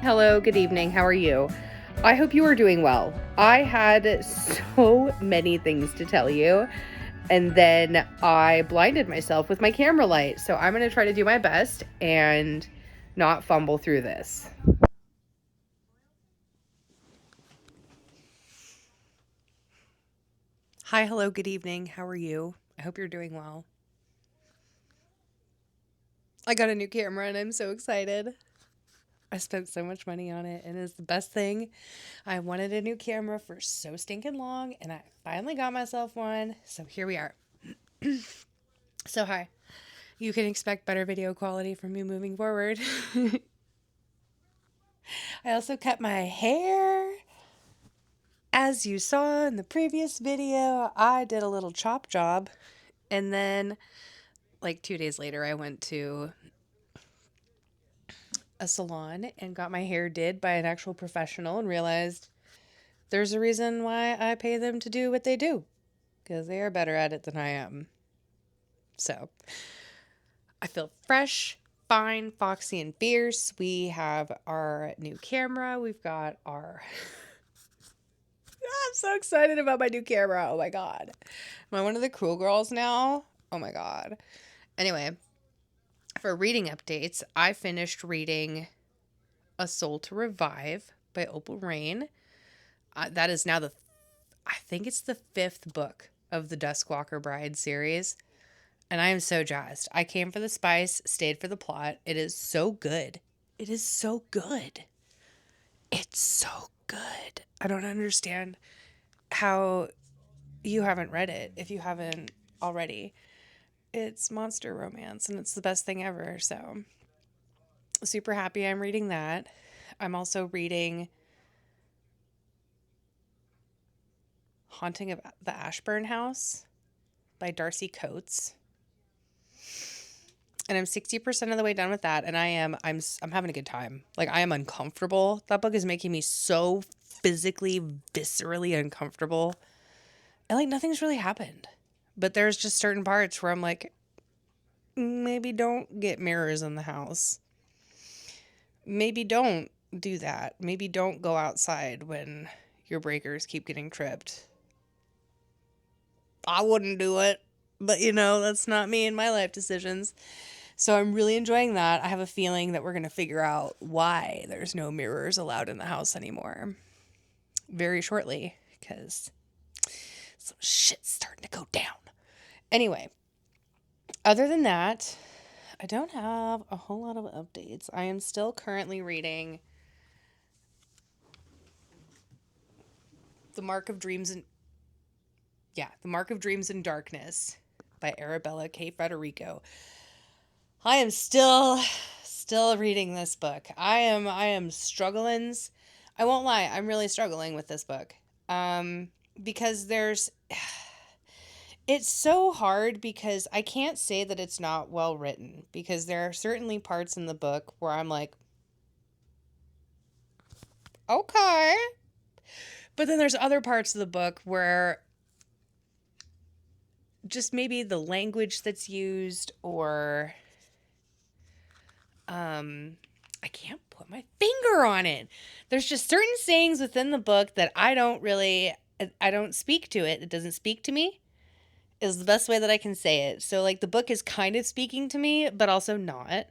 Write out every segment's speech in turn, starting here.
Hello, good evening. How are you? I hope you are doing well. I had so many things to tell you, and then I blinded myself with my camera light. So I'm going to try to do my best and not fumble through this. Hi, hello, good evening. How are you? I hope you're doing well. I got a new camera and I'm so excited. I spent so much money on it and it's the best thing. I wanted a new camera for so stinking long and I finally got myself one. So here we are. So, hi. You can expect better video quality from me moving forward. I also cut my hair. As you saw in the previous video, I did a little chop job. And then, like 2 days later, I went to a salon and got my hair did by an actual professional and realized there's a reason why I pay them to do what they do because they are better at it than I am. So, I feel fresh, fine, foxy, and fierce. We have our new camera. We've got our. I'm so excited about my new camera. Oh my God. Am I one of the cool girls now? Oh my God. Anyway, for reading updates, I finished reading A Soul to Revive by Opal Rain. That is now I think it's the 5th book of the Duskwalker Bride series. And I am so jazzed. I came for the spice, stayed for the plot. It is so good. It is so good. It's so good. I don't understand how you haven't read it if you haven't already. It's monster romance and it's the best thing ever. So, super happy I'm reading that. I'm also reading Haunting of the Ashburn House by Darcy Coates. And I'm 60% of the way done with that and I'm having a good time. Like I am uncomfortable. That book is making me so physically viscerally uncomfortable. And like nothing's really happened. But there's just certain parts where I'm like maybe don't get mirrors in the house. Maybe don't do that. Maybe don't go outside when your breakers keep getting tripped. I wouldn't do it. But that's not me and my life decisions. So I'm really enjoying that. I have a feeling that we're going to figure out why there's no mirrors allowed in the house anymore very shortly because some shit's starting to go down. Anyway, other than that, I don't have a whole lot of updates. I am still currently reading The Mark of Dreams in Darkness by Arabella K. Federico. I am still reading this book. I am struggling. I won't lie, I'm really struggling with this book. Because it's so hard because I can't say that it's not well written because there are certainly parts in the book where I'm like, okay. But then there's other parts of the book where just maybe the language that's used or I can't put my finger on it. There's just certain sayings within the book that I don't speak to it. It doesn't speak to me is the best way that I can say it. So like the book is kind of speaking to me, but also not.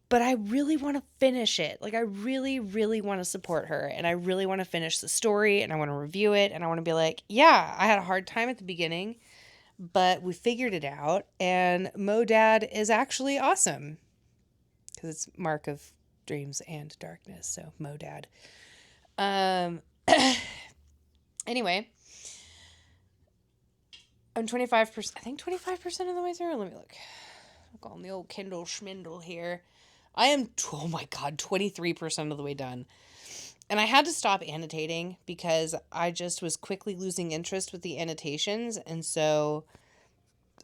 But I really want to finish it. Like I really, really want to support her and I really want to finish the story and I want to review it and I want to be like, yeah, I had a hard time at the beginning, but we figured it out and Modad is actually awesome. Because it's Mark of Dreams and Darkness, so Modad. Anyway, I'm 25%, I think 25% of the way through. Let me look. Look on the old Kindle Schmindle here. I am, oh my God, 23% of the way done. And I had to stop annotating because I just was quickly losing interest with the annotations. And so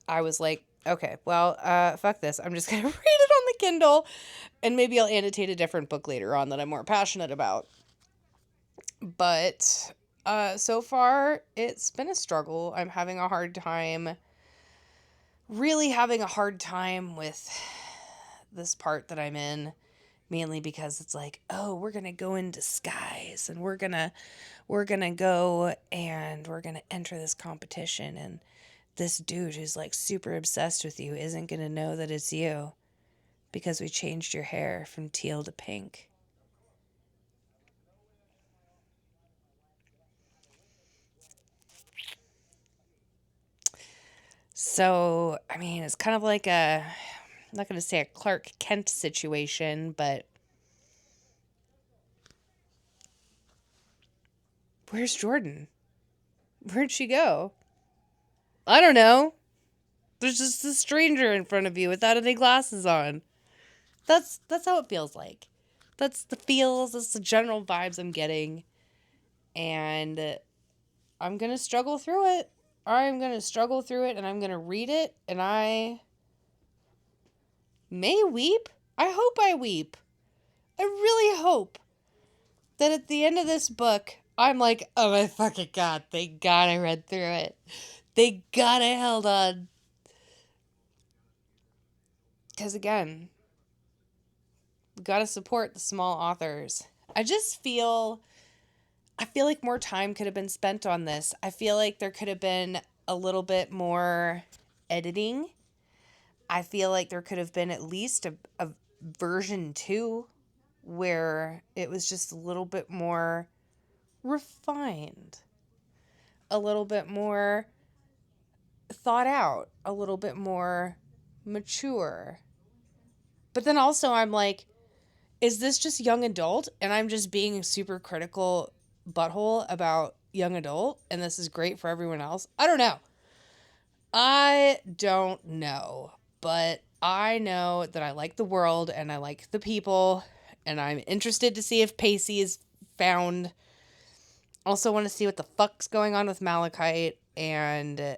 I was like, okay, well, fuck this. I'm just going to read it on the Kindle and maybe I'll annotate a different book later on that I'm more passionate about. But so far, it's been a struggle. I'm having a hard time, really having a hard time with this part that I'm in mainly because it's like, oh, we're going to go in disguise and we're going to go and we're going to enter this competition, and this dude who's like super obsessed with you isn't going to know that it's you because we changed your hair from teal to pink. So, I mean, it's kind of like I'm not going to say a Clark Kent situation, but where's Jordan? Where'd she go? I don't know. There's just a stranger in front of you without any glasses on. That's how it feels like. That's the feels, that's the general vibes I'm getting. And I'm going to struggle through it. I'm going to struggle through it, and I'm going to read it, and I may weep. I hope I weep. I really hope that at the end of this book, I'm like, oh my fucking God, thank God I read through it. Thank God I held on. Because again, gotta support the small authors. I feel like more time could have been spent on this. I feel like there could have been a little bit more editing. I feel like there could have been at least a version 2 where it was just a little bit more refined, a little bit more thought out, a little bit more mature. But then also I'm like, is this just young adult and I'm just being a super critical butthole about young adult and this is great for everyone else? I don't know. But I know that I like the world and I like the people, and I'm interested to see if Pacey is found. Also want to see what the fuck's going on with Malachite, and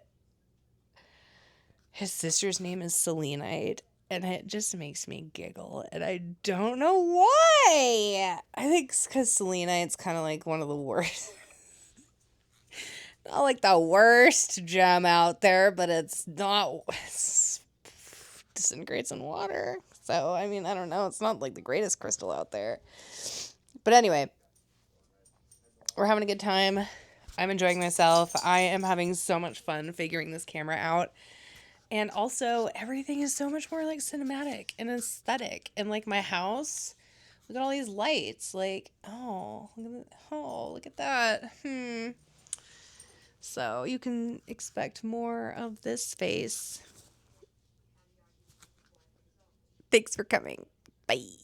his sister's name is Selenite, and it just makes me giggle, and I don't know why. I think it's because Selenite's kind of like one of the worst. Not like the worst gem out there, but it's not. It's disintegrates in water. So, I mean, I don't know. It's not like the greatest crystal out there. But anyway, we're having a good time. I'm enjoying myself. I am having so much fun figuring this camera out. And also, everything is so much more like cinematic and aesthetic. And like my house, look at all these lights. Like, look at that. So you can expect more of this face. Thanks for coming. Bye.